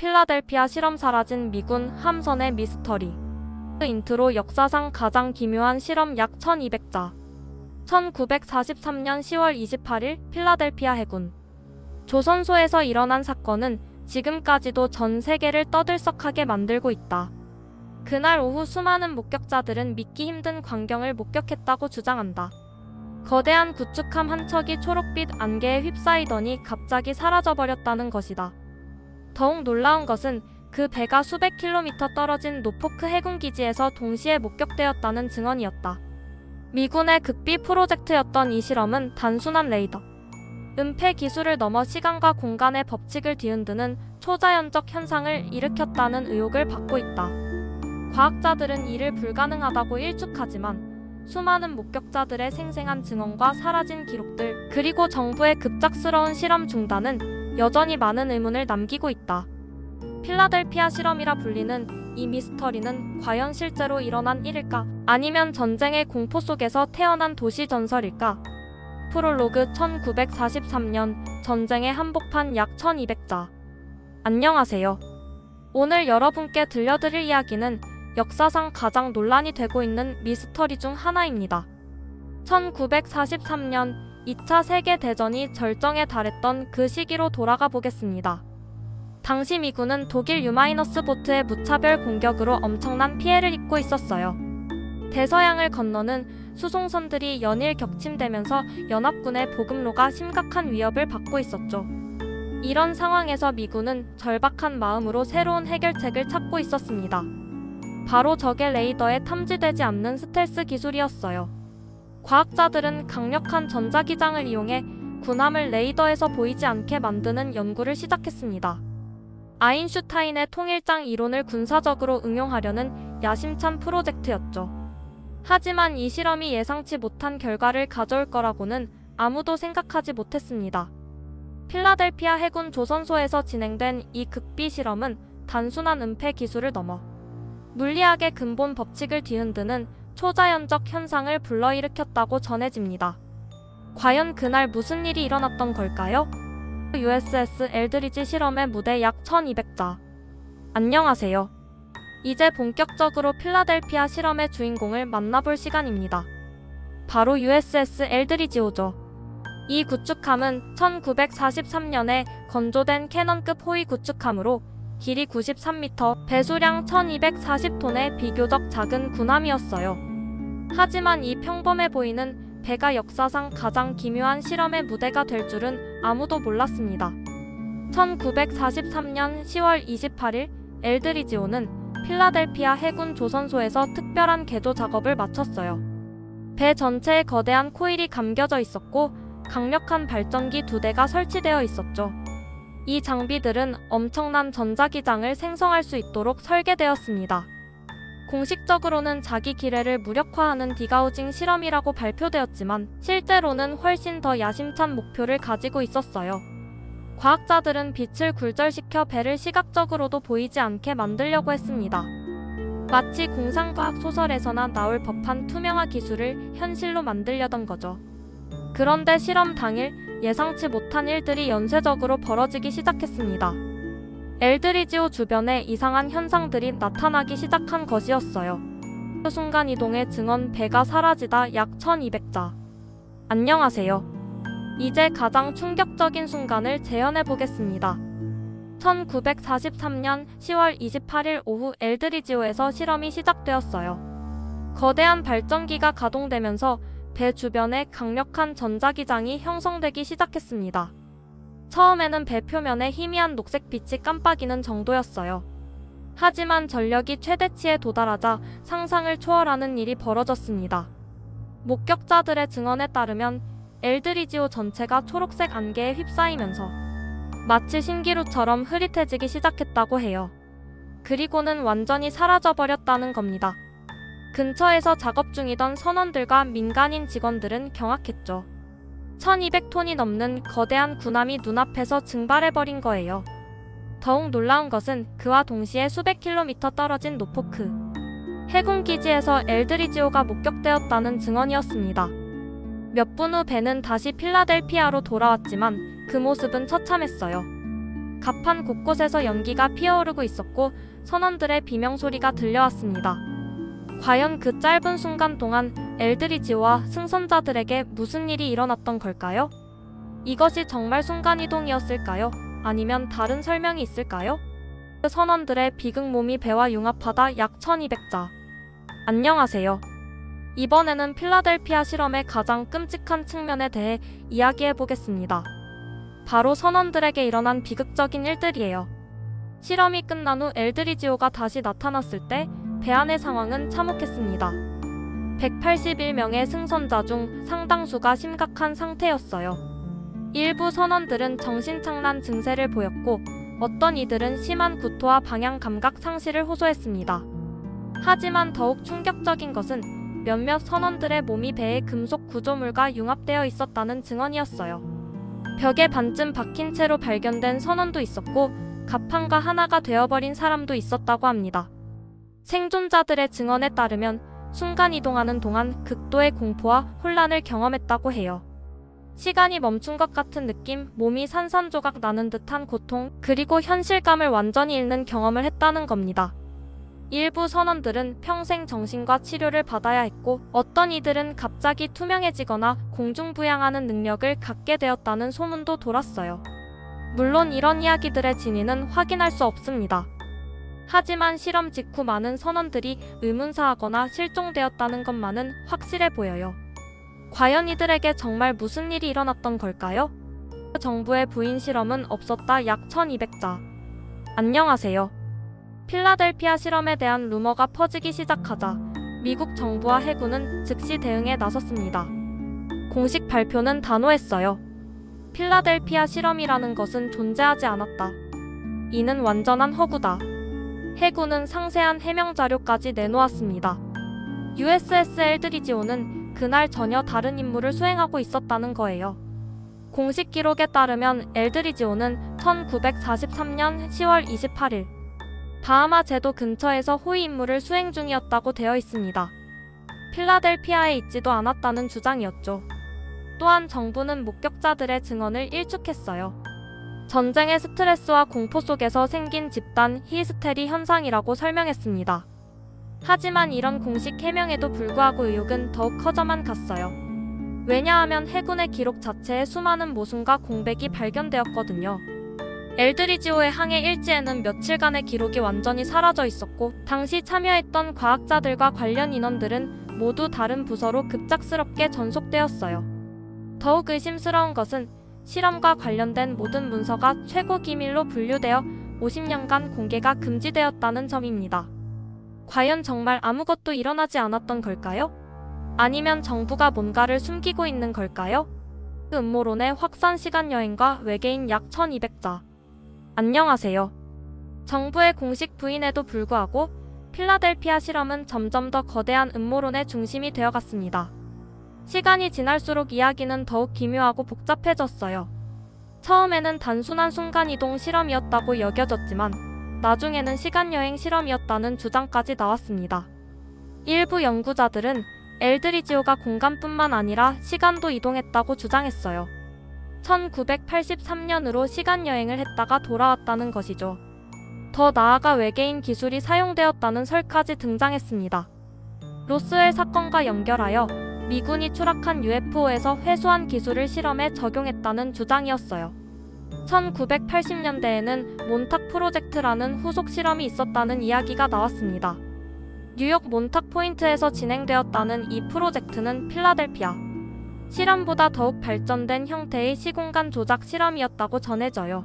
필라델피아 실험 사라진 미군 함선의 미스터리. 인트로 역사상 가장 기묘한 실험 약 1200자. 1943년 10월 28일 필라델피아 해군 조선소에서 일어난 사건은 지금까지도 전 세계를 떠들썩하게 만들고 있다. 그날 오후 수많은 목격자들은 믿기 힘든 광경을 목격했다고 주장한다. 거대한 구축함 한 척이 초록빛 안개에 휩싸이더니 갑자기 사라져버렸다는 것이다. 더욱 놀라운 것은 그 배가 수백 킬로미터 떨어진 노포크 해군기지에서 동시에 목격되었다는 증언이었다. 미군의 극비 프로젝트였던 이 실험은 단순한 레이더, 은폐 기술을 넘어 시간과 공간의 법칙을 뒤흔드는 초자연적 현상을 일으켰다는 의혹을 받고 있다. 과학자들은 이를 불가능하다고 일축하지만 수많은 목격자들의 생생한 증언과 사라진 기록들, 그리고 정부의 급작스러운 실험 중단은 여전히 많은 의문을 남기고 있다. 필라델피아 실험이라 불리는 이 미스터리는 과연 실제로 일어난 일일까? 아니면 전쟁의 공포 속에서 태어난 도시 전설일까? 프롤로그 1943년 전쟁의 한복판 약 1200자. 안녕하세요. 오늘 여러분께 들려드릴 이야기는 역사상 가장 논란이 되고 있는 미스터리 중 하나입니다. 1943년 2차 세계대전이 절정에 달했던 그 시기로 돌아가 보겠습니다. 당시 미군은 독일 유마이너스 보트의 무차별 공격으로 엄청난 피해를 입고 있었어요. 대서양을 건너는 수송선들이 연일 격침되면서 연합군의 보급로가 심각한 위협을 받고 있었죠. 이런 상황에서 미군은 절박한 마음으로 새로운 해결책을 찾고 있었습니다. 바로 적의 레이더에 탐지되지 않는 스텔스 기술이었어요. 과학자들은 강력한 전자기장을 이용해 군함을 레이더에서 보이지 않게 만드는 연구를 시작했습니다. 아인슈타인의 통일장 이론을 군사적으로 응용하려는 야심찬 프로젝트였죠. 하지만 이 실험이 예상치 못한 결과를 가져올 거라고는 아무도 생각하지 못했습니다. 필라델피아 해군 조선소에서 진행된 이 극비 실험은 단순한 은폐 기술을 넘어 물리학의 근본 법칙을 뒤흔드는 초자연적 현상을 불러일으켰다고 전해집니다. 과연 그날 무슨 일이 일어났던 걸까요? USS 엘드리지 실험의 무대 약 1200자. 안녕하세요. 이제 본격적으로 필라델피아 실험의 주인공을 만나볼 시간입니다. 바로 USS 엘드리지호죠. 이 구축함은 1943년에 건조된 캐넌급 호위 구축함으로 길이 93m, 배수량 1240톤의 비교적 작은 군함이었어요. 하지만 이 평범해 보이는 배가 역사상 가장 기묘한 실험의 무대가 될 줄은 아무도 몰랐습니다. 1943년 10월 28일 엘드리지호는 필라델피아 해군 조선소에서 특별한 개조 작업을 마쳤어요. 배 전체에 거대한 코일이 감겨져 있었고 강력한 발전기 2대가 설치되어 있었죠. 이 장비들은 엄청난 전자기장을 생성할 수 있도록 설계되었습니다. 공식적으로는 자기 기뢰를 무력화하는 디가우징 실험이라고 발표되었지만 실제로는 훨씬 더 야심찬 목표를 가지고 있었어요. 과학자들은 빛을 굴절시켜 배를 시각적으로도 보이지 않게 만들려고 했습니다. 마치 공상과학 소설에서나 나올 법한 투명화 기술을 현실로 만들려던 거죠. 그런데 실험 당일 예상치 못한 일들이 연쇄적으로 벌어지기 시작했습니다. 엘드리지호 주변에 이상한 현상들이 나타나기 시작한 것이었어요. 순간이동의 증언 배가 사라지다 약 1200자. 안녕하세요. 이제 가장 충격적인 순간을 재현해 보겠습니다. 1943년 10월 28일 오후 엘드리지호에서 실험이 시작되었어요. 거대한 발전기가 가동되면서 배 주변에 강력한 전자기장이 형성되기 시작했습니다. 처음에는 배 표면에 희미한 녹색빛이 깜빡이는 정도였어요. 하지만 전력이 최대치에 도달하자 상상을 초월하는 일이 벌어졌습니다. 목격자들의 증언에 따르면 엘드리지호 전체가 초록색 안개에 휩싸이면서 마치 신기루처럼 흐릿해지기 시작했다고 해요. 그리고는 완전히 사라져버렸다는 겁니다. 근처에서 작업 중이던 선원들과 민간인 직원들은 경악했죠. 1200톤이 넘는 거대한 군함이 눈앞에서 증발해버린 거예요. 더욱 놀라운 것은 그와 동시에 수백 킬로미터 떨어진 노포크 해군기지에서 엘드리지호가 목격되었다는 증언이었습니다. 몇 분 후 배는 다시 필라델피아로 돌아왔지만 그 모습은 처참했어요. 갑판 곳곳에서 연기가 피어오르고 있었고 선원들의 비명소리가 들려왔습니다. 과연 그 짧은 순간 동안 엘드리지오와 승선자들에게 무슨 일이 일어났던 걸까요? 이것이 정말 순간이동이었을까요? 아니면 다른 설명이 있을까요? 선원들의 비극 몸이 배와 융합하다 약 1200자. 안녕하세요. 이번에는 필라델피아 실험의 가장 끔찍한 측면에 대해 이야기해 보겠습니다. 바로 선원들에게 일어난 비극적인 일들이에요. 실험이 끝난 후 엘드리지오가 다시 나타났을 때 배 안의 상황은 참혹했습니다. 181명의 승선자 중 상당수가 심각한 상태였어요. 일부 선원들은 정신착란 증세를 보였고 어떤 이들은 심한 구토와 방향 감각 상실을 호소했습니다. 하지만 더욱 충격적인 것은 몇몇 선원들의 몸이 배의 금속 구조물과 융합되어 있었다는 증언이었어요. 벽에 반쯤 박힌 채로 발견된 선원도 있었고 갑판과 하나가 되어버린 사람도 있었다고 합니다. 생존자들의 증언에 따르면 순간이동하는 동안 극도의 공포와 혼란을 경험했다고 해요. 시간이 멈춘 것 같은 느낌, 몸이 산산조각 나는 듯한 고통, 그리고 현실감을 완전히 잃는 경험을 했다는 겁니다. 일부 선원들은 평생 정신과 치료를 받아야 했고 어떤 이들은 갑자기 투명해지거나 공중부양하는 능력을 갖게 되었다는 소문도 돌았어요. 물론 이런 이야기들의 진위는 확인할 수 없습니다. 하지만 실험 직후 많은 선원들이 의문사하거나 실종되었다는 것만은 확실해 보여요. 과연 이들에게 정말 무슨 일이 일어났던 걸까요? 정부의 부인 실험은 없었다 약 1200자. 안녕하세요. 필라델피아 실험에 대한 루머가 퍼지기 시작하자 미국 정부와 해군은 즉시 대응에 나섰습니다. 공식 발표는 단호했어요. 필라델피아 실험이라는 것은 존재하지 않았다. 이는 완전한 허구다. 해군은 상세한 해명 자료까지 내놓았습니다. USS 엘드리지오는 그날 전혀 다른 임무를 수행하고 있었다는 거예요. 공식 기록에 따르면 엘드리지오는 1943년 10월 28일 바하마 제도 근처에서 호위 임무를 수행 중이었다고 되어 있습니다. 필라델피아에 있지도 않았다는 주장이었죠. 또한 정부는 목격자들의 증언을 일축했어요. 전쟁의 스트레스와 공포 속에서 생긴 집단 히스테리 현상이라고 설명했습니다. 하지만 이런 공식 해명에도 불구하고 의혹은 더욱 커져만 갔어요. 왜냐하면 해군의 기록 자체에 수많은 모순과 공백이 발견되었거든요. 엘드리지오의 항해 일지에는 며칠간의 기록이 완전히 사라져 있었고 당시 참여했던 과학자들과 관련 인원들은 모두 다른 부서로 급작스럽게 전속되었어요. 더욱 의심스러운 것은 실험과 관련된 모든 문서가 최고 기밀로 분류되어 50년간 공개가 금지되었다는 점입니다. 과연 정말 아무것도 일어나지 않았던 걸까요? 아니면 정부가 뭔가를 숨기고 있는 걸까요? 그 음모론의 확산 시간 여행과 외계인 약 1200자. 안녕하세요. 정부의 공식 부인에도 불구하고 필라델피아 실험은 점점 더 거대한 음모론의 중심이 되어갔습니다. 시간이 지날수록 이야기는 더욱 기묘하고 복잡해졌어요. 처음에는 단순한 순간이동 실험이었다고 여겨졌지만 나중에는 시간여행 실험이었다는 주장까지 나왔습니다. 일부 연구자들은 엘드리지오가 공간뿐만 아니라 시간도 이동했다고 주장했어요. 1983년으로 시간여행을 했다가 돌아왔다는 것이죠. 더 나아가 외계인 기술이 사용되었다는 설까지 등장했습니다. 로스웰 사건과 연결하여 미군이 추락한 UFO에서 회수한 기술을 실험에 적용했다는 주장이었어요. 1980년대에는 몬탁 프로젝트라는 후속 실험이 있었다는 이야기가 나왔습니다. 뉴욕 몬탁 포인트에서 진행되었다는 이 프로젝트는 필라델피아 실험보다 더욱 발전된 형태의 시공간 조작 실험이었다고 전해져요.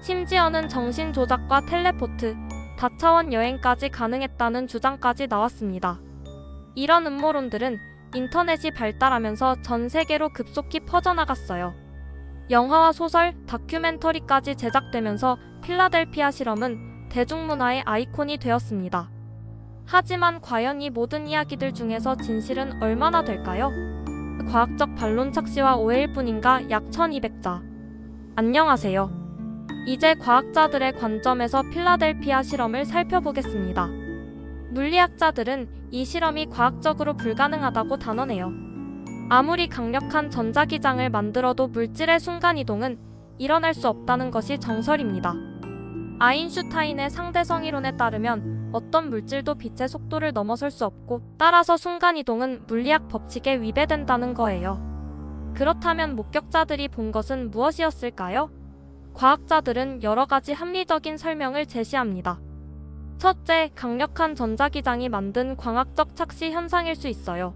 심지어는 정신 조작과 텔레포트, 다차원 여행까지 가능했다는 주장까지 나왔습니다. 이런 음모론들은 인터넷이 발달하면서 전 세계로 급속히 퍼져나갔어요. 영화와 소설, 다큐멘터리까지 제작되면서 필라델피아 실험은 대중문화의 아이콘이 되었습니다. 하지만 과연 이 모든 이야기들 중에서 진실은 얼마나 될까요? 과학적 반론 착시와 오해일 뿐인가 약 1200자. 안녕하세요. 이제 과학자들의 관점에서 필라델피아 실험을 살펴보겠습니다. 물리학자들은 이 실험이 과학적으로 불가능하다고 단언해요. 아무리 강력한 전자기장을 만들어도 물질의 순간이동은 일어날 수 없다는 것이 정설입니다. 아인슈타인의 상대성 이론에 따르면 어떤 물질도 빛의 속도를 넘어설 수 없고, 따라서 순간이동은 물리학 법칙에 위배된다는 거예요. 그렇다면 목격자들이 본 것은 무엇이었을까요? 과학자들은 여러 가지 합리적인 설명을 제시합니다. 첫째, 강력한 전자기장이 만든 광학적 착시 현상일 수 있어요.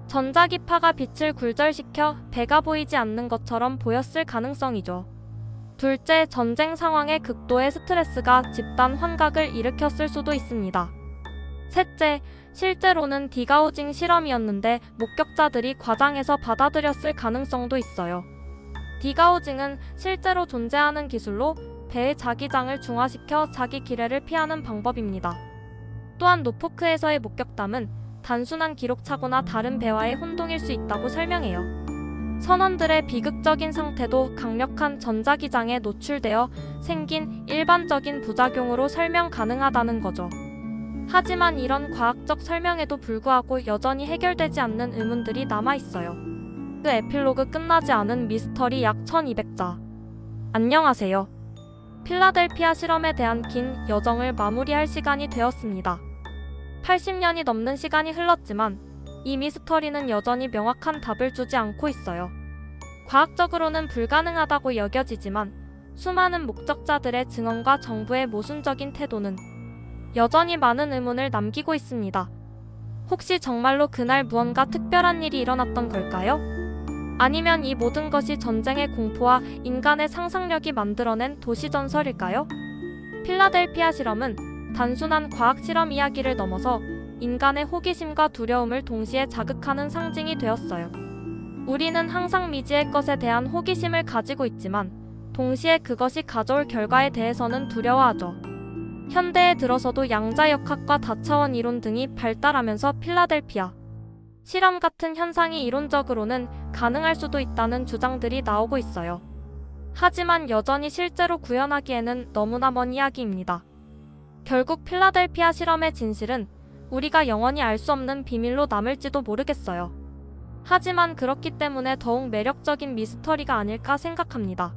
전자기파가 빛을 굴절시켜 배가 보이지 않는 것처럼 보였을 가능성이죠. 둘째, 전쟁 상황의 극도의 스트레스가 집단 환각을 일으켰을 수도 있습니다. 셋째, 실제로는 디가우징 실험이었는데 목격자들이 과장해서 받아들였을 가능성도 있어요. 디가우징은 실제로 존재하는 기술로 배의 자기장을 중화시켜 자기 기뢰를 피하는 방법입니다. 또한 노포크에서의 목격담은 단순한 기록차고나 다른 배와의 혼동일 수 있다고 설명해요. 선원들의 비극적인 상태도 강력한 전자기장에 노출되어 생긴 일반적인 부작용으로 설명 가능하다는 거죠. 하지만 이런 과학적 설명에도 불구하고 여전히 해결되지 않는 의문들이 남아있어요. 그 에필로그 끝나지 않은 미스터리 약 1200자. 안녕하세요. 필라델피아 실험에 대한 긴 여정을 마무리할 시간이 되었습니다. 80년이 넘는 시간이 흘렀지만 이 미스터리는 여전히 명확한 답을 주지 않고 있어요. 과학적으로는 불가능하다고 여겨지지만 수많은 목격자들의 증언과 정부의 모순적인 태도는 여전히 많은 의문을 남기고 있습니다. 혹시 정말로 그날 무언가 특별한 일이 일어났던 걸까요? 아니면 이 모든 것이 전쟁의 공포와 인간의 상상력이 만들어낸 도시전설일까요? 필라델피아 실험은 단순한 과학 실험 이야기를 넘어서 인간의 호기심과 두려움을 동시에 자극하는 상징이 되었어요. 우리는 항상 미지의 것에 대한 호기심을 가지고 있지만 동시에 그것이 가져올 결과에 대해서는 두려워하죠. 현대에 들어서도 양자역학과 다차원 이론 등이 발달하면서 필라델피아 실험 같은 현상이 이론적으로는 가능할 수도 있다는 주장들이 나오고 있어요. 하지만 여전히 실제로 구현하기에는 너무나 먼 이야기입니다. 결국 필라델피아 실험의 진실은 우리가 영원히 알 수 없는 비밀로 남을지도 모르겠어요. 하지만 그렇기 때문에 더욱 매력적인 미스터리가 아닐까 생각합니다.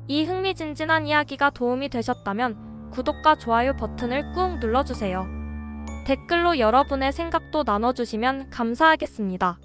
이 흥미진진한 이야기가 도움이 되셨다면 구독과 좋아요 버튼을 꾹 눌러주세요. 댓글로 여러분의 생각도 나눠주시면 감사하겠습니다.